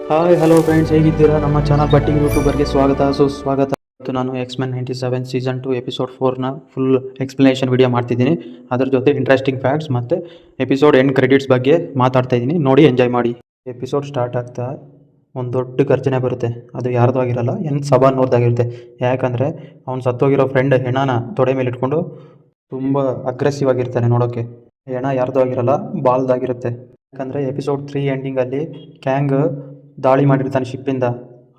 Hi hello friends, ಹೇಗಿದ್ದೀರಾ? ನಮ್ಮ channel batting ಯೂಟ್ಯೂಬರ್ಗೆ ಸ್ವಾಗತ ಸುಸ್ವಾಗತ. ಮತ್ತು ನಾನು X-Men 97 ಸೀಸನ್ 2 ಎಪಿಸೋಡ್ 4ನ ಫುಲ್ ಎಕ್ಸ್ಪ್ಲನೇಷನ್ ವಿಡಿಯೋ ಮಾಡ್ತಿದ್ದೀನಿ. ಅದ್ರ ಜೊತೆ ಇಂಟ್ರೆಸ್ಟಿಂಗ್ ಫ್ಯಾಕ್ಟ್ಸ್ ಮತ್ತು ಎಪಿಸೋಡ್ ಎಂಡ್ ಕ್ರೆಡಿಟ್ಸ್ ಬಗ್ಗೆ ಮಾತಾಡ್ತಾ ಇದ್ದೀನಿ. ನೋಡಿ, ಎಂಜಾಯ್ ಮಾಡಿ. ಎಪಿಸೋಡ್ ಸ್ಟಾರ್ಟ್ ಆಗ್ತಾ ಒಂದು ದೊಡ್ಡ ಗರ್ಜನೆ ಬರುತ್ತೆ. ಅದು ಯಾರ್ದು ಆಗಿರಲ್ಲ, ಸಬಾನವ್ರದ್ದಾಗಿರುತ್ತೆ. ಯಾಕಂದರೆ ಅವ್ನು ಸತ್ತೋಗಿರೋ ಫ್ರೆಂಡ್ ಹೆಣನ ತೊಡೆ ಮೇಲೆ ಇಟ್ಕೊಂಡು ತುಂಬ ಅಗ್ರೆಸಿವ್ ಆಗಿರ್ತಾನೆ ನೋಡೋಕ್ಕೆ. ಹೆಣ ಯಾರ್ದು ಆಗಿರಲ್ಲ, ಬಾಲ್ದಾಗಿರುತ್ತೆ. ಯಾಕಂದರೆ ಎಪಿಸೋಡ್ 3 ಎಂಡಿಂಗಲ್ಲಿ ಕ್ಯಾಂಗ್ ದಾಳಿ ಮಾಡಿರ್ತಾನೆ ಶಿಪ್ಪಿಂದ.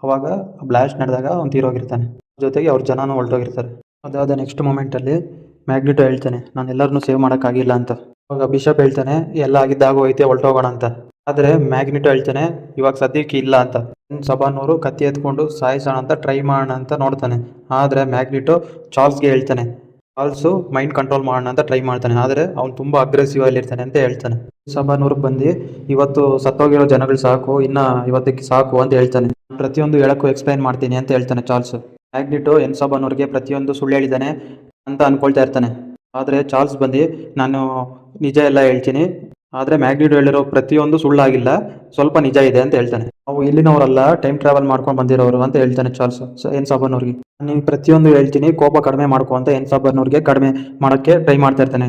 ಅವಾಗ ಬ್ಲಾಸ್ಟ್ ನಡೆದಾಗ ಅವ್ನು ತೀರೋಗಿರ್ತಾನೆ. ಜೊತೆಗೆ ಅವ್ರ ಜನನೂ ಹೊರಟೋಗಿರ್ತಾರೆ. ಅದಾದ ನೆಕ್ಸ್ಟ್ ಮೂಮೆಂಟಲ್ಲಿ ಮ್ಯಾಗ್ನಿಟೋ ಹೇಳ್ತಾನೆ, ನಾನು ಎಲ್ಲರನ್ನೂ ಸೇವ್ ಮಾಡೋಕ್ಕಾಗಿಲ್ಲ ಅಂತ. ಅವಾಗ ಬಿಷಪ್ ಹೇಳ್ತಾನೆ, ಎಲ್ಲ ಆಗಿದ್ದಾಗೂ ಐತೆ, ಹೊರಟೋಗೋಣ ಅಂತ. ಆದರೆ ಮ್ಯಾಗ್ನಿಟೋ ಹೇಳ್ತಾನೆ, ಇವಾಗ ಸದ್ಯಕ್ಕೆ ಇಲ್ಲ ಅಂತ. ಸಬಾನವರು ಕತ್ತಿ ಎತ್ಕೊಂಡು ಸಾಯಿಸೋಣ ಅಂತ ಟ್ರೈ ಮಾಡೋಣ ಅಂತ ನೋಡ್ತಾನೆ. ಆದರೆ ಮ್ಯಾಗ್ನಿಟೋ ಚಾರ್ಲ್ಸ್ಗೆ ಹೇಳ್ತಾನೆ, ಚಾರ್ಲ್ಸು ಮೈಂಡ್ ಕಂಟ್ರೋಲ್ ಮಾಡೋಣ ಅಂತ ಟ್ರೈ ಮಾಡ್ತಾನೆ. ಆದರೆ ಅವ್ನು ತುಂಬ ಅಗ್ರೆಸಿವ್ ಆಗಿರ್ತಾನೆ ಅಂತ ಹೇಳ್ತಾನೆ. ಸಬಾನವ್ರಿಗೆ ಬಂದು ಇವತ್ತು ಸತ್ತೋಗಿರೋ ಜನಗಳು ಸಾಕು, ಇನ್ನು ಇವತ್ತಿಗೆ ಸಾಕು ಅಂತ ಹೇಳ್ತಾನೆ. ಪ್ರತಿಯೊಂದು ಹೇಳಕ್ಕೂ ಎಕ್ಸ್ಪ್ಲೈನ್ ಮಾಡ್ತೀನಿ ಅಂತ ಹೇಳ್ತಾನೆ ಚಾರ್ಲ್ಸ್. ಮ್ಯಾಗ್ನಿಟೋ ಸಬಾನವ್ರಿಗೆ ಪ್ರತಿಯೊಂದು ಸುಳ್ಳು ಹೇಳಿದ್ದಾನೆ ಅಂತ ಅನ್ಕೊಳ್ತಾ ಇರ್ತಾನೆ. ಆದರೆ ಚಾರ್ಲ್ಸ್ ಬಂದು ನಾನು ನಿಜ ಎಲ್ಲ ಹೇಳ್ತೀನಿ, ಆದರೆ ಮ್ಯಾಗ್ನಿಟೋ ಹೇಳಿರೋ ಪ್ರತಿಯೊಂದು ಸುಳ್ಳಾಗಿಲ್ಲ, ಸ್ವಲ್ಪ ನಿಜ ಇದೆ ಅಂತ ಹೇಳ್ತಾನೆ. ಅವು ಇಲ್ಲಿನವರಲ್ಲ, ಟೈಮ್ ಟ್ರಾವೆಲ್ ಮಾಡ್ಕೊಂಡು ಬಂದಿರೋರು ಅಂತ ಹೇಳ್ತಾನೆ ಚಾರ್ಲ್ಸ್ ಸಬಾನವ್ರಿಗೆ. ನೀನು ಪ್ರತಿಯೊಂದು ಹೇಳ್ತೀನಿ, ಕೋಪ ಕಡಿಮೆ ಮಾಡ್ಕೊ ಅಂತ ಸಬಾನವ್ರಿಗೆ ಕಡಿಮೆ ಮಾಡೋಕ್ಕೆ ಟ್ರೈ ಮಾಡ್ತಾ ಇರ್ತಾನೆ.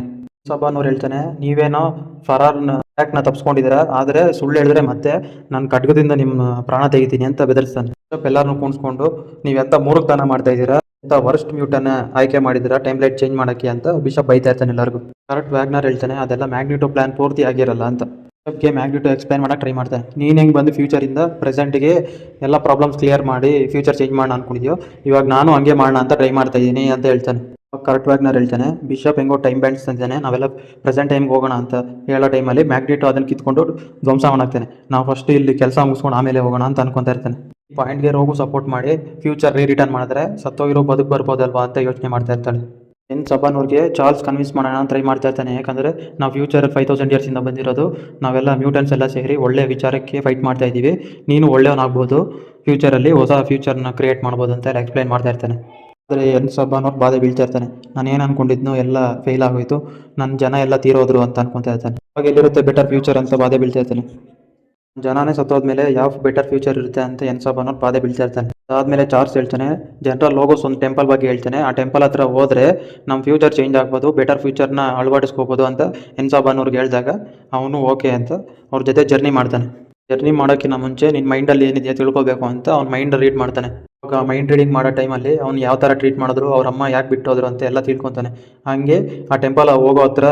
ಸಬಾನವ್ರು ಹೇಳ್ತಾನೆ, ನೀವೇನೋ ಫರಾರ್ನ ಅಟ್ಯಾಕ್ನ ತಪ್ಪಿಸ್ಕೊಂಡಿದ್ದೀರಾ, ಆದರೆ ಸುಳ್ಳು ಹೇಳಿದ್ರೆ ಮತ್ತೆ ನಾನು ಖಡ್ಗದಿಂದ ನಿಮ್ಮ ಪ್ರಾಣ ತೆಗಿತೀನಿ ಅಂತ ಬೆದರಿಸ್ತಾನೆ. ಎಲ್ಲರನ್ನೂ ಕೂಣಿಸ್ಕೊಂಡು ನೀವೆಂತ ಮೂರ್ಖತನ ಮಾಡ್ತಾ ಇದ್ದೀರಾ, ಎಂತ ವರ್ಸ್ಟ್ ಮ್ಯೂಟನ್ನ ಆಯ್ಕೆ ಮಾಡಿದ್ದೀರಾ ಟೈಮ್ ಲೈಟ್ ಚೇಂಜ್ ಮಾಡೋಕ್ಕೆ ಅಂತ ಬಿಷಪ್ ಬೈತಾ ಇರ್ತಾನೆ ಎಲ್ಲರಿಗೂ. ಕರೆಕ್ಟ್ ವ್ಯಾಗ್ನರ್ ಹೇಳ್ತಾನೆ, ಅದೆಲ್ಲ ಮ್ಯಾಗ್ನಿಟೋ ಪ್ಲಾನ್ ಪೂರ್ತಿ ಆಗಿರಲ್ಲ ಅಂತ. ಬಿಷಪ್ಗೆ ಮ್ಯಾಗ್ನಿಟೋ ಎಕ್ಸ್ಪ್ಲೈನ್ ಮಾಡೋಕೆ ಟ್ರೈ ಮಾಡ್ತಾನೆ. ನೀನು ಹೆಂಗೆ ಬಂದು ಫ್ಯೂಚರಿಂದ ಪ್ರೆಸೆಂಟ್ಗೆ ಎಲ್ಲ ಪ್ರಾಬ್ಲಮ್ಸ್ ಕ್ಲಿಯರ್ ಮಾಡಿ ಫ್ಯೂಚರ್ ಚೇಂಜ್ ಮಾಡೋಣ ಅನ್ಕೊಂಡಿದ್ಯೋ, ಇವಾಗ ನಾನು ಹಂಗೆ ಮಾಡೋಣ ಅಂತ ಟ್ರೈ ಮಾಡ್ತಾ ಇದ್ದೀನಿ ಅಂತ ಹೇಳ್ತಾನೆ. ಕರೆಕ್ಟ್ ವ್ಯಾಗ್ನರ್ ಹೇಳ್ತಾನೆ, ಬಿಷಪ್ ಹೆಂಗೋ ಟೈಮ್ ಬ್ಯಾಂಡ್ಸ್ ಅಂತಾನೆ, ನಾವೆಲ್ಲ ಪ್ರೆಸೆಂಟ್ ಟೈಮ್ಗೆ ಹೋಗೋಣ ಅಂತ ಹೇಳೋ ಟೈಮಲ್ಲಿ ಮ್ಯಾಗ್ನಿಟೋ ಅದನ್ನು ಕಿತ್ಕೊಂಡು ಧ್ವಂಸ ಮಾಡಾಕ್ತಾನೆ. ನಾವು ಫಸ್ಟ್ ಇಲ್ಲಿ ಕೆಲಸ ಮುಗಿಸ್ಕೊಂಡು ಆಮೇಲೆ ಹೋಗೋಣ ಅಂತ ಅನ್ಕೊತಾ ಇರ್ತಾನೆ. ಪಾಯಿಂಟ್ಗೆ ರೋಗು ಸಪೋರ್ಟ್ ಮಾಡಿ ಫ್ಯೂಚರ್ ರಿಟರ್ನ್ ಮಾಡಿದ್ರೆ ಸತ್ತೋಗಿರೋ ಬದುಕು ಬರ್ಬೋದಲ್ವಾ ಅಂತ ಯೋಚನೆ ಮಾಡ್ತಾ ಇರ್ತಾಳೆ. ಸಬಾನವ್ರಿಗೆ ಚಾರ್ಲ್ಸ್ ಕನ್ವಿನ್ಸ್ ಮಾಡೋಣ ಅಂತ ಟ್ರೈ ಮಾಡ್ತಾ ಇರ್ತಾನೆ. ಯಾಕಂದರೆ ನಾವು ಫ್ಯೂಚರ್ 5000 ಇಯರ್ಸಿಂದ ಬಂದಿರೋದು, ನಾವೆಲ್ಲ ಮ್ಯೂಟನ್ಸ್ ಎಲ್ಲ ಸೇರಿ ಒಳ್ಳೆ ವಿಚಾರಕ್ಕೆ ಫೈಟ್ ಮಾಡ್ತಾ ಇದ್ದೀವಿ, ನೀನು ಒಳ್ಳೆಯವನಾಗ್ಬೋದು, ಫ್ಯೂಚರಲ್ಲಿ ಹೊಸ ಫ್ಯೂಚರ್ನ ಕ್ರಿಯೇಟ್ ಮಾಡ್ಬೋದು ಅಂತ ಎಲ್ಲ ಎಕ್ಸ್ಪ್ಲೈನ್ ಮಾಡ್ತಾ ಇರ್ತಾನೆ. ಆದರೆ ಸಬಾನವ್ರು ಬಾಧೆ ಬೀಳ್ತಾ ಇರ್ತಾನೆ. ನಾನು ಏನು ಅನ್ಕೊಂಡಿದ್ನೋ ಎಲ್ಲ ಫೇಲ್ ಆಗೋಯ್ತು, ನನ್ನ ಜನ ಎಲ್ಲ ತೀರೋದ್ರು ಅಂತ ಅನ್ಕೊತಾ ಇರ್ತಾನೆ. ಅವಾಗ ಎಲ್ಲಿರುತ್ತೆ ಬೆಟರ್ ಫ್ಯೂಚರ್ ಅಂತ ಬಾಧೆ ಬೀಳ್ತಾ ಇರ್ತಾನೆ. ಜನನೇ ಸತ್ತೋದ್ಮೇಲೆ ಯಾವ ಬೆಟರ್ ಫ್ಯೂಚರ್ ಇರುತ್ತೆ ಅಂತ ಸಬಾನವ್ರು ಬಾಧೆ ಬೀಳ್ತಾ ಇರ್ತಾನೆ. ಅದಾದಮೇಲೆ ಚಾರ್ಲ್ಸ್ ಹೇಳ್ತಾನೆ, ಜನರಲ್ ಲೋಗೋಸ್ ಒಂದು ಟೆಂಪಲ್ ಬಗ್ಗೆ ಹೇಳ್ತಾನೆ, ಆ ಟೆಂಪಲ್ ಹತ್ರ ಹೋದರೆ ನಮ್ಮ ಫ್ಯೂಚರ್ ಚೇಂಜ್ ಆಗ್ಬೋದು, ಬೆಟರ್ ಫ್ಯೂಚರ್ನ ಅಳವಡಿಸ್ಕೋಬೋದು ಅಂತ ಸಬಾನವ್ರಿಗೆ ಹೇಳಿದಾಗ ಅವನು ಓಕೆ ಅಂತ ಅವ್ರ ಜೊತೆ ಜರ್ನಿ ಮಾಡ್ತಾನೆ. ಜರ್ನಿ ಮಾಡೋಕ್ಕಿಂತ ಮುಂಚೆ ನಿನ್ನ ಮೈಂಡಲ್ಲಿ ಏನಿದೆಯಾ ತಿಳ್ಕೊಬೇಕು ಅಂತ ಅವ್ನ ಮೈಂಡ್ ರೀಡ್ ಮಾಡ್ತಾನೆ. ಇವಾಗ ಮೈಂಡ್ ರೀಡಿಂಗ್ ಮಾಡೋ ಟೈಮಲ್ಲಿ ಅವ್ನು ಯಾವ ಥರ ಟ್ರೀಟ್ ಮಾಡಿದ್ರು, ಅವ್ರ ಅಮ್ಮ ಯಾಕೆ ಬಿಟ್ಟೋದ್ರು ಅಂತ ಎಲ್ಲ ತಿಳ್ಕೊತಾನೆ. ಹಾಗೆ ಆ ಟೆಂಪಲ್ ಹೋಗೋ ಹತ್ರ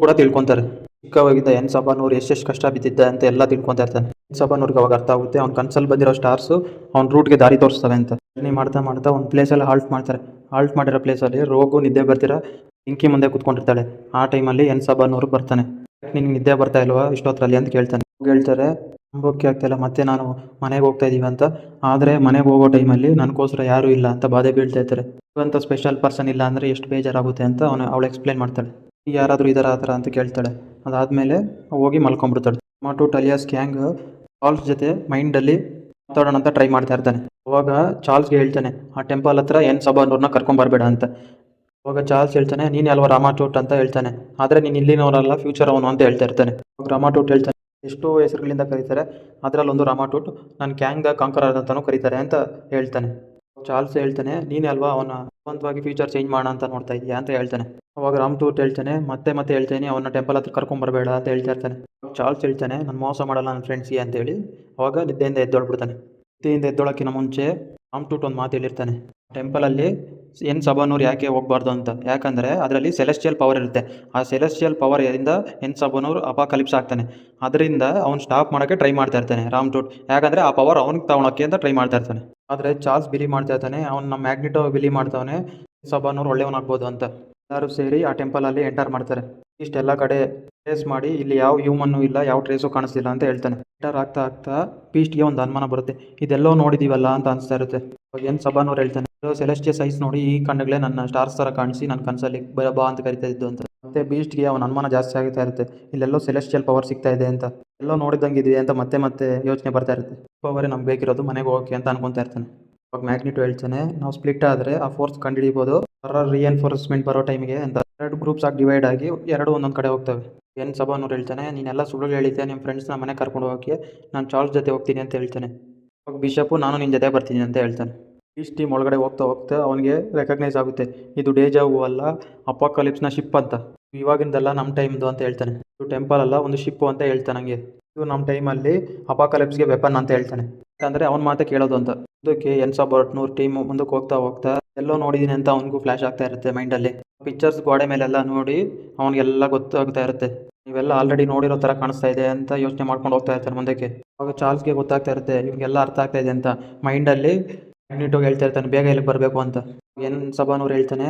ಕೂಡ ತಿಳ್ಕೊತಾರೆ. ಚಿಕ್ಕವಾಗಿದ್ದ ಸಬಾನವ್ರು ಎಷ್ಟೆಷ್ಟು ಕಷ್ಟ ಬಿದ್ದಿದ್ದ ಅಂತ ಎಲ್ಲ ತಿಳ್ಕೊತಾ ಇರ್ತಾನೆ. ಸಬಾನವ್ರಿಗೆ ಅವಾಗ ಅರ್ಥ ಆಗುತ್ತೆ, ಅವ್ನ ಕನ್ಸಲ್ಲಿ ಬಂದಿರೋ ಸ್ಟಾರ್ಸು ಅವ್ನ ರೂಟ್ಗೆ ದಾರಿ ತೋರಿಸ್ತವೆ ಅಂತ. ಜರ್ನಿ ಮಾಡ್ತಾ ಮಾಡ್ತಾ ಒಂದು ಪ್ಲೇಸಲ್ಲಿ ಹಾಲ್ಟ್ ಮಾಡ್ತಾರೆ. ಹಾಲ್ಟ್ ಮಾಡಿರೋ ಪ್ಲೇಸಲ್ಲಿ ರೋಗು ನಿದ್ದೆ ಬರ್ತಿರೋ ಬೆಂಕಿ ಮುಂದೆ ಕೂತ್ಕೊಂಡಿರ್ತಾಳೆ. ಆ ಟೈಮಲ್ಲಿ ಸಬಾನವ್ರು ಬರ್ತಾನೆ. ನಿನ್ಗೆ ನಿದ್ದೆ ಬರ್ತಾ ಇಲ್ವಾ ಇಷ್ಟೊತ್ತರಲ್ಲಿ ಅಂತ ಕೇಳ್ತಾನೆ. ಹೇಳ್ತಾರೆ, ನಂಬೋಕೆ ಆಗ್ತಾಯಿಲ್ಲ, ಮತ್ತೆ ನಾನು ಮನೆಗೆ ಹೋಗ್ತಾ ಇದ್ದೀವಿ ಅಂತ. ಆದರೆ ಮನೆಗೆ ಹೋಗೋ ಟೈಮಲ್ಲಿ ನನಗೋಸ್ಕರ ಯಾರೂ ಇಲ್ಲ ಅಂತ ಬಾಧೆ ಬೀಳ್ತಾ ಇರ್ತಾರೆ. ಇವಂಥ ಸ್ಪೆಷಲ್ ಪರ್ಸನ್ ಇಲ್ಲ ಅಂದರೆ ಎಷ್ಟು ಬೇಜಾರಾಗುತ್ತೆ ಅಂತ ಅವಳು ಎಕ್ಸ್ಪ್ಲೈನ್ ಮಾಡ್ತಾಳೆ. ಯಾರಾದರೂ ಇದರ ಆ ಥರ ಅಂತ ಕೇಳ್ತಾಳೆ. ಅದಾದಮೇಲೆ ಹೋಗಿ ಮಲ್ಕೊಂಡ್ಬಿಡ್ತಾಳೆ. ಮಾಟು ಟಲಿಯಾಸ್ ಕ್ಯಾಂಗ್ ಚಾರ್ಲ್ಸ್ ಜೊತೆ ಮೈಂಡಲ್ಲಿ ಮಾತಾಡೋಣ ಅಂತ ಟ್ರೈ ಮಾಡ್ತಾ ಇರ್ತಾನೆ. ಅವಾಗ ಚಾರ್ಲ್ಸ್ಗೆ ಹೇಳ್ತಾನೆ, ಆ ಟೆಂಪಲ್ ಹತ್ರ ಸಬಾನವ್ರನ್ನ ಕರ್ಕೊಂಬರ್ಬೇಡ ಅಂತ. ಅವಾಗ ಚಾರ್ಲ್ಸ್ ಹೇಳ್ತಾನೆ, ನೀನು ಅಲ್ವಾ ರಾಮಾಟೋಟ್ ಅಂತ ಹೇಳ್ತಾನೆ, ಆದರೆ ನೀನು ಇಲ್ಲಿನವರಲ್ಲ, ಫ್ಯೂಚರ್ ಅವನು ಅಂತ ಹೇಳ್ತಾ ಇರ್ತಾನೆ. ಅವಾಗ ರಾಮಾಟೋಟ್ ಹೇಳ್ತಾನೆ, ಎಷ್ಟೋ ಹೆಸರುಗಳಿಂದ ಕರೀತಾರೆ, ಅದರಲ್ಲೊಂದು ರಾಮಾಟೋಟ್, ನಾನು ಕ್ಯಾಂಗ್ ದ ಕಾಂಕರರ್ ಅಂತಲೂ ಕರೀತಾರೆ ಅಂತ ಹೇಳ್ತಾನೆ. ಚಾರ್ಲ್ಸ್ ಹೇಳ್ತಾನೆ, ನೀನೇ ಅಲ್ವಾ ಅವನ ಸ್ವಂತವಾಗಿ ಫ್ಯೂಚರ್ ಚೇಂಜ್ ಮಾಡೋಣ ಅಂತ ನೋಡ್ತಾ ಇದೆಯಾ ಅಂತ ಹೇಳ್ತಾನೆ. ಅವಾಗ ರಾಮ್ಟೂಟ್ ಹೇಳ್ತಾನೆ, ಮತ್ತೆ ಹೇಳ್ತಾನೆ, ಅವನ ಟೆಂಪಲ್ ಹತ್ರ ಕರ್ಕೊಂಬರಬೇಡ ಅಂತ ಹೇಳ್ತಾ ಇರ್ತಾನೆ. ಚಾರ್ಲ್ಸ್ ಹೇಳ್ತಾನೆ, ನಾನು ಮೋಸ ಮಾಡಲ್ಲ ನನ್ನ ಫ್ರೆಂಡ್ಸ್ಗೆ ಅಂತೇಳಿ ಅವಾಗ ನಿದ್ದೆಯಿಂದ ಎದ್ದೊಳ್ಬಿಡ್ತಾನೆ. ನಿದ್ದೆಯಿಂದ ಎದ್ದೊಳಕ್ಕಿಂತ ಮುಂಚೆ ರಾಮ್ಟೂಟ್ ಒಂದು ಮಾತು ಹೇಳಿರ್ತಾನೆ, ಟೆಂಪಲಲ್ಲಿ ಸಬಾನವ್ರು ಯಾಕೆ ಹೋಗಬಾರ್ದು ಅಂತ. ಯಾಕಂದರೆ ಅದರಲ್ಲಿ ಸೆಲೆಸ್ಟಿಯಲ್ ಪವರ್ ಇರುತ್ತೆ. ಆ ಸೆಲೆಸ್ಟಿಯಲ್ ಪವರಿಂದ ಸಬಾನವ್ರು ಅಪಾಕಲಿಪ್ಸ್ ಆಗ್ತಾನೆ. ಅದರಿಂದ ಅವ್ನು ಸ್ಟಾಪ್ ಮಾಡೋಕ್ಕೆ ಟ್ರೈ ಮಾಡ್ತಾ ಇರ್ತಾನೆ ರಾಮ್ಟೂಟ್. ಯಾಕಂದರೆ ಆ ಪವರ್ ಅವ್ನಿಗೆ ತಗೊಳಕ್ಕೆ ಅಂತ ಟ್ರೈ ಮಾಡ್ತಾ ಇರ್ತಾನೆ. ಆದರೆ ಚಾರ್ಲ್ಸ್ ಬಿಲೀವ್ ಮಾಡ್ತಾ ಇರ್ತಾನೆ, ಅವ್ನು ನಮ್ಮ ಮ್ಯಾಗ್ನಿಟೋ ಬಿಲೀವ್ ಮಾಡ್ತಾವನೆ ಸಬಾನವ್ರು ಒಳ್ಳೆಯವನಾಗ್ಬೋದು ಅಂತ. ಎಲ್ಲರೂ ಸೇರಿ ಆ ಟೆಂಪಲಲ್ಲಿ ಎಂಟರ್ ಮಾಡ್ತಾರೆ. ಇಷ್ಟೆಲ್ಲ ಕಡೆ ಟ್ರೇಸ್ ಮಾಡಿ ಇಲ್ಲಿ ಯಾವ ಹ್ಯೂಮನ್ನು ಇಲ್ಲ, ಯಾವ ಟ್ರೇಸು ಕಾಣಿಸ್ತಿಲ್ಲ ಅಂತ ಹೇಳ್ತಾನೆ. ಎಂಟರ್ ಆಗ್ತಾ ಆಗ್ತಾ ಪೀಸ್ಟ್ಗೆ ಒಂದು ಅನುಮಾನ ಬರುತ್ತೆ, ಇದೆಲ್ಲೋ ನೋಡಿದ್ದೀವಲ್ಲ ಅಂತ ಅನಿಸ್ತಾ ಇರುತ್ತೆ. ಅವಾಗ ಸಬಾನವ್ರು ಹೇಳ್ತಾನೆ, ಸೆಲೆಸ್ಟಿಯಲ್ ಸೈಜ್ ನೋಡಿ ಈ ಕಣ್ಣುಗಳೇ ನನ್ನ ಸ್ಟಾರ್ಸ್ ಥರ ಕಾಣಿಸಿ ನನ್ನ ಕನಸಲ್ಲಿ ಬಾ ಅಂತ ಕರಿತಾ ಇದ್ದು ಅಂತ. ಮತ್ತೆ ಬೀಸ್ಟ್ಗೆ ಅವನ ಅನುಮಾನ ಜಾಸ್ತಿ ಆಗ್ತಾ ಇರುತ್ತೆ, ಇಲ್ಲೆಲ್ಲೋ ಸೆಲೆಸ್ಟಿಯಲ್ ಪವರ್ ಸಿಗ್ತಾ ಇದೆ ಅಂತ, ಎಲ್ಲೋ ನೋಡಿದಂಗಿದ್ವಿ ಅಂತ ಮತ್ತೆ ಯೋಚನೆ ಬರ್ತಾ ಇರುತ್ತೆ. ಪವರೇ ನಮ್ಗೆ ಬೇಕಿರೋದು, ಮನೆಗೆ ಹೋಗೋಕೆ ಅಂತ ಅನ್ಕೊತಾ ಇರ್ತಾನೆ. ಅವಾಗ ಮ್ಯಾಗ್ನಿಟೋ ಹೇಳ್ತಾನೆ, ನಾವು ಸ್ಪ್ಲಿಟ್ ಆದರೆ ಆ ಫೋರ್ಸ್ ಕಂಡುಹಿಡಿಬೋದು, ರಿಎನ್ಫೋರ್ಸ್ಮೆಂಟ್ ಬರೋ ಟೈಮಿಗೆ ಅಂತ. 2 ಗ್ರೂಪ್ಸ್ ಆಗಿ ಡಿವೈಡ್ ಆಗಿ 2 ಒಂದೊಂದು ಕಡೆ ಹೋಗ್ತವೆ. ಎನ್ ಸಭಾನವ್ರು ಹೇಳ್ತಾನೆ, ನೀನೆಲ್ಲ ಸುಳ್ಳು ಹೇಳಿದ್ದೆ, ನಿಮ್ಮ ಫ್ರೆಂಡ್ಸ್ನ ಮನೆ ಕರ್ಕೊಂಡು ಹೋಗೋಕ್ಕೆ ನಾನು ಚಾರ್ಲ್ಸ್ ಜೊತೆ ಹೋಗ್ತೀನಿ ಅಂತ ಹೇಳ್ತಾನೆ. ಅವಾಗ ಬಿಷಪ್ಪು ನಾನು ನಿನ್ನ ಜೊತೆ ಬರ್ತೀನಿ ಅಂತ ಹೇಳ್ತಾನೆ. ಈಸ್ಟ್ ಟೀಮ್ ಒಳಗಡೆ ಹೋಗ್ತಾ ಹೋಗ್ತಾ ಅವನಿಗೆ ರೆಕಗ್ನೈಸ್ ಆಗುತ್ತೆ, ಇದು ಡೇಜಾವು ಅಲ್ಲ, ಅಪಾಕಲಿಪ್ಸ್ನ ಶಿಪ್ ಅಂತ, ಇವಾಗಿಂದಲ್ಲ ನಮ್ಮ ಟೈಮ್ದು ಅಂತ ಹೇಳ್ತಾನೆ. ಇದು ಟೆಂಪಲ್ ಅಲ್ಲ, ಒಂದು ಶಿಪ್ಪು ಅಂತ ಹೇಳ್ತಾನೆ. ಹಂಗೆ ಇದು ನಮ್ಮ ಟೈಮಲ್ಲಿ ಅಪಾಕಲಿಪ್ಸ್ಗೆ ವೆಪನ್ ಅಂತ ಹೇಳ್ತಾನೆ. ಯಾಕಂದರೆ ಅವ್ನ ಮಾತೆ ಕೇಳೋದು ಅಂತ. ಇದಕ್ಕೆ ಎನ್ಸಾಬರ್ಟ್ನೂರ್ ಟೀಮ್ ಮುಂದಕ್ಕೆ ಹೋಗ್ತಾ ಹೋಗ್ತಾ ಎಲ್ಲೋ ನೋಡಿದ್ದೀನಿ ಅಂತ ಅವನಿಗೂ ಫ್ಲ್ಯಾಶ್ ಆಗ್ತಾ ಇರುತ್ತೆ ಮೈಂಡಲ್ಲಿ. ಪಿಕ್ಚರ್ಸ್ ಗೋಡೆ ಮೇಲೆಲ್ಲ ನೋಡಿ ಅವನಿಗೆಲ್ಲ ಗೊತ್ತಾಗ್ತಾ ಇರುತ್ತೆ, ಇವೆಲ್ಲ ಆಲ್ರೆಡಿ ನೋಡಿರೋ ಥರ ಕಾಣಿಸ್ತಾ ಇದೆ ಅಂತ ಯೋಚನೆ ಮಾಡ್ಕೊಂಡು ಹೋಗ್ತಾ ಇರ್ತಾನೆ ಮುಂದಕ್ಕೆ. ಆವಾಗ ಚಾರ್ಲ್ಸ್ಗೆ ಗೊತ್ತಾಗ್ತಾ ಇರುತ್ತೆ ಇವ್ರಿಗೆಲ್ಲ ಅರ್ಥ ಆಗ್ತಾ ಇದೆ ಅಂತ. ಮೈಂಡಲ್ಲಿ ಮ್ಯಾಗ್ನಿಟೋಗೆ ಹೇಳ್ತಾ ಇರ್ತಾನೆ ಬೇಗ ಇಲ್ಲಿಗೆ ಬರಬೇಕು ಅಂತ. ಎನ್ ಸಭಾನವ್ರು ಹೇಳ್ತಾನೆ,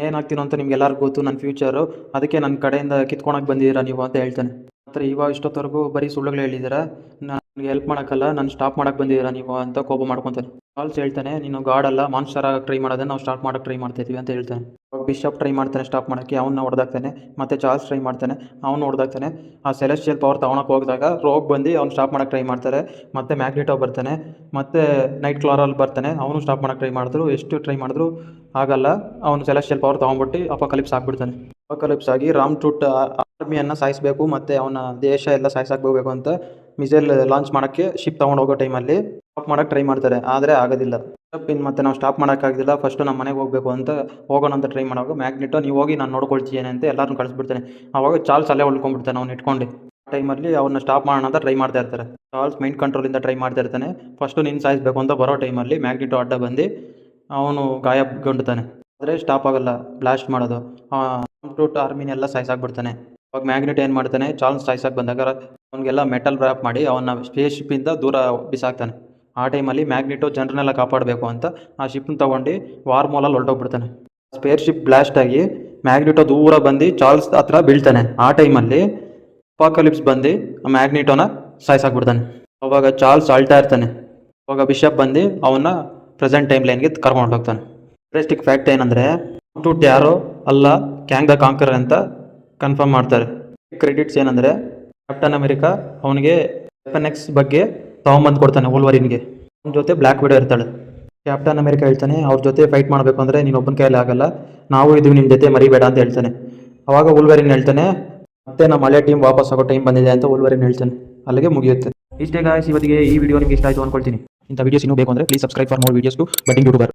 ಏನಾಗ್ತೀನೋ ಅಂತ ನಿಮ್ಗೆಲ್ಲರಿಗೂ ಗೊತ್ತು, ನನ್ನ ಫ್ಯೂಚರು, ಅದಕ್ಕೆ ನನ್ನ ಕಡೆಯಿಂದ ಕಿತ್ಕೊಳಕ್ಕೆ ಬಂದಿದ್ದೀರಾ ನೀವು ಅಂತ ಹೇಳ್ತಾನೆ. ಮಾತ್ರ ಇವಾಗ ಇಷ್ಟೊತ್ತವರೆಗೂ ಬರೀ ಸುಳ್ಳುಗಳು ಹೇಳಿದ್ದೀರಾ, ನನಗೆ ಹೆಲ್ಪ್ ಮಾಡೋಕ್ಕಲ್ಲ, ನಾನು ಸ್ಟಾಪ್ ಮಾಡೋಕ್ಕೆ ಬಂದಿದ್ದೀರಾ ನೀವು ಅಂತ ಕೋಪ ಮಾಡ್ಕೊತಾನೆ. ಚಾರ್ಲ್ಸ್ ಹೇಳ್ತಾನೆ, ನೀನು ಗಾಡ್ ಅಲ್ಲ, ಮಾನ್ಸ್ಟರ್ ಆಗಿ ಟ್ರೈ ಮಾಡೋದನ್ನ ನಾವು ಸ್ಟಾಪ್ ಮಾಡೋಕ್ಕೆ ಟ್ರೈ ಮಾಡ್ತಾಯಿದ್ವಿ ಅಂತ ಹೇಳ್ತಾನೆ. ಅವಾಗ ಬಿಷಪ್ ಟ್ರೈ ಮಾಡ್ತಾನೆ ಸ್ಟಾಪ್ ಮಾಡೋಕ್ಕೆ, ಅವನ್ನ ಹೊಡೆದಾಗ್ತಾನೆ. ಮತ್ತು ಚಾರ್ಲ್ಸ್ ಟ್ರೈ ಮಾಡ್ತಾನೆ, ಅವನು ಹೊಡೆದಾಗ್ತಾನೆ. ಆ ಸೆಲೆಸ್ಟಿಯಲ್ ಪವರ್ ತೊಗೊಳಕ್ಕೆ ಹೋಗಿದಾಗ ರೋಗ್ ಬಂದು ಅವ್ನು ಸ್ಟಾಪ್ ಮಾಡೋಕ್ಕೆ ಟ್ರೈ ಮಾಡ್ತಾರೆ. ಮತ್ತು ಮ್ಯಾಗ್ನಿಟೋ ಬರ್ತಾನೆ, ಮತ್ತು ನೈಟ್ ಕ್ಲಾರಲ್ಲಿ ಬರ್ತಾನೆ, ಅವನು ಸ್ಟಾಪ್ ಮಾಡೋಕ್ಕೆ ಟ್ರೈ ಮಾಡಿದ್ರು. ಎಷ್ಟು ಟ್ರೈ ಮಾಡಿದ್ರು ಆಗಲ್ಲ. ಅವನು ಸೆಲೆಸ್ಟಿಯಲ್ ಪವರ್ ತೊಗೊಂಡ್ಬಿಟ್ಟು ಅಪೋಕಲಿಪ್ಸ್ ಆಗಿಬಿಡ್ತಾನೆ. ಅಪೋಕಲಿಪ್ಸ್ ಆಗಿ ರಾಮ್ ಟೂಟ್ ಆರ್ಮಿಯನ್ನು ಸಾಯಿಸಬೇಕು ಮತ್ತು ಅವನ ದೇಶ ಎಲ್ಲ ಸಾಯಿಸಾಕ್ಬೇಕು ಅಂತ ಮಿಸೈಲ್ ಲಾಂಚ್ ಮಾಡೋಕ್ಕೆ ಶಿಪ್ ತೊಗೊಂಡು ಹೋಗೋ ಟೈಮಲ್ಲಿ ಸ್ಟಾಪ್ ಮಾಡೋಕ್ಕೆ ಟ್ರೈ ಮಾಡ್ತಾರೆ, ಆದರೆ ಆಗೋದಿಲ್ಲ. ಇನ್ನು ಮತ್ತೆ ನಾವು ಸ್ಟಾಪ್ ಮಾಡೋಕ್ಕಾಗೋದಿಲ್ಲ, ಫಸ್ಟು ನಮ್ಮ ಮನೆಗೆ ಹೋಗಬೇಕು ಅಂತ ಹೋಗೋಣ ಅಂತ ಟ್ರೈ ಮಾಡುವಾಗ ಮ್ಯಾಗ್ನಿಟೋ ನೀವು ಹೋಗಿ ನಾನು ನೋಡ್ಕೊಳ್ತೀನಿ ಅಂತ ಎಲ್ಲರೂ ಕಳಿಸ್ಬಿಡ್ತಾನೆ. ಆವಾಗ ಚಾರ್ಲ್ಸ್ ಅಲ್ಲೇ ಉಳ್ಕೊಂಡ್ಬಿಡ್ತಾನೆ ಅವ್ನು ಇಟ್ಕೊಂಡು. ಆ ಟೈಮಲ್ಲಿ ಅವನ್ನ ಸ್ಟಾಪ್ ಮಾಡೋಣ ಅಂತ ಟ್ರೈ ಮಾಡ್ತಾ ಇರ್ತಾರೆ. ಚಾರ್ಲ್ಸ್ ಮೈಂಡ್ ಕಂಟ್ರೋಲಿಂದ ಟ್ರೈ ಮಾಡ್ತಾ ಇರ್ತಾನೆ. ಫಸ್ಟು ನಿನ್ನ ಸಾಯಿಸಬೇಕು ಅಂತ ಬರೋ ಟೈಮಲ್ಲಿ ಮ್ಯಾಗ್ನಿಟೋ ಅಡ್ಡ ಬಂದು ಅವನು ಗಾಯಗೊಂಡ್ತಾನೆ. ಆದರೆ ಸ್ಟಾಪ್ ಆಗೋಲ್ಲ ಬ್ಲಾಸ್ಟ್ ಮಾಡೋದು. ಟೂಟ್ ಆರ್ಮಿನೆಲ್ಲ ಸಾಯಿಸಾಕ್ಬಿಡ್ತಾನೆ. ಅವಾಗ ಮ್ಯಾಗ್ನೆಟ್ ಏನು ಮಾಡ್ತಾನೆ, ಚಾರ್ಲ್ಸ್ ಸಾಯಿಸಕ್ಕೆ ಬಂದಾಗ ಅವನಿಗೆಲ್ಲ ಮೆಟಲ್ ರ್ಯಾಪ್ ಮಾಡಿ ಅವನ್ನ ಸ್ಪೇಸ್ ಶಿಪ್ಪಿಂದ ದೂರ ಬಿಸಾಕ್ತಾನೆ. ಆ ಟೈಮಲ್ಲಿ ಮ್ಯಾಗ್ನೆಟೋ ಜನರನ್ನೆಲ್ಲ ಕಾಪಾಡಬೇಕು ಅಂತ ಆ ಶಿಪ್ನ ತೊಗೊಂಡು ವಾರ್ ಮೋಲಲ್ಲಿ ಹೊರಟೋಗ್ಬಿಡ್ತಾನೆ. ಸ್ಪೇಸ್ ಶಿಪ್ ಬ್ಲಾಸ್ಟ್ ಆಗಿ ಮ್ಯಾಗ್ನೆಟೋ ದೂರ ಬಂದು ಚಾರ್ಲ್ಸ್ ಹತ್ರ ಬೀಳ್ತಾನೆ. ಆ ಟೈಮಲ್ಲಿ ಅಪಾಕಲಿಪ್ಸ್ ಬಂದು ಆ ಮ್ಯಾಗ್ನೆಟೋನ ಸಾಯಿಸಾಕ್ಬಿಡ್ತಾನೆ. ಅವಾಗ ಚಾರ್ಲ್ಸ್ ಅಳ್ತಾ ಇರ್ತಾನೆ. ಅವಾಗ ಬಿಷಪ್ ಬಂದು ಅವನ್ನ ಪ್ರೆಸೆಂಟ್ ಟೈಮ್ ಲೈನ್ಗೆ ಕರ್ಕೊಂಡು ಹೋಗ್ತಾನೆ. ಇಂಟ್ರೆಸ್ಟಿಂಗ್ ಫ್ಯಾಕ್ಟ್ ಏನಂದರೆ ಟೂಟ್ ಯಾರೋ ಅಲ್ಲ, ಕ್ಯಾಂಗ್ ದ ಕಾಂಕರ್ ಅಂತ ಕನ್ಫರ್ಮ್ ಮಾಡ್ತಾರೆ. ಕ್ರೆಡಿಟ್ಸ್ ಏನಂದರೆ ಕ್ಯಾಪ್ಟನ್ ಅಮೆರಿಕಾ ಅವನಿಗೆ ವೆಪನ್ ಎಕ್ಸ್ ಬಗ್ಗೆ ತೊಗೊಂಬಂದು ಕೊಡ್ತಾನೆ ವೋಲ್ವರಿನ್ಗೆ. ಅವನ ಜೊತೆ ಬ್ಲ್ಯಾಕ್ ವಿಡೋ ಇರ್ತಾಳೆ. ಕ್ಯಾಪ್ಟನ್ ಅಮೆರಿಕಾ ಹೇಳ್ತಾನೆ, ಅವ್ರ ಜೊತೆ ಫೈಟ್ ಮಾಡಬೇಕು ಅಂದರೆ ನೀನು ಒಬ್ಬನ ಕೈಯಲ್ಲಿ ಆಗಲ್ಲ, ನಾವು ಇದೀವಿ ನಿಮ್ಮ ಜೊತೆ ಮರಿಬೇಡ ಅಂತ ಹೇಳ್ತಾನೆ. ಅವಾಗ ವೋಲ್ವರಿನ್ ಹೇಳ್ತಾನೆ, ಮತ್ತೆ ನಮ್ಮ ಹಳೆ ಟೀಮ್ ವಾಪಸ್ ಆಗೋ ಟೈಮ್ ಬಂದಿದೆ ಅಂತ ವೋಲ್ವರಿನ್ ಹೇಳ್ತಾನೆ. ಅಲ್ಲಿಗೆ ಮುಗಿಯುತ್ತೆ. ಇಷ್ಟೇ ಗಾಯ್ಸ್, ಇವತ್ತಿಗೆ ಈ ವಿಡಿಯೋ ನಿಮಗೆ ಇಷ್ಟ ಆಯಿತು ಅಂದ್ಕೊಳ್ತೀನಿ. ಇಂಥ ವೀಡಿಯೋಸ್ ಇನ್ನೂ ಬೇಕು ಅಂದರೆ please subscribe for more videos to budding YouTuber.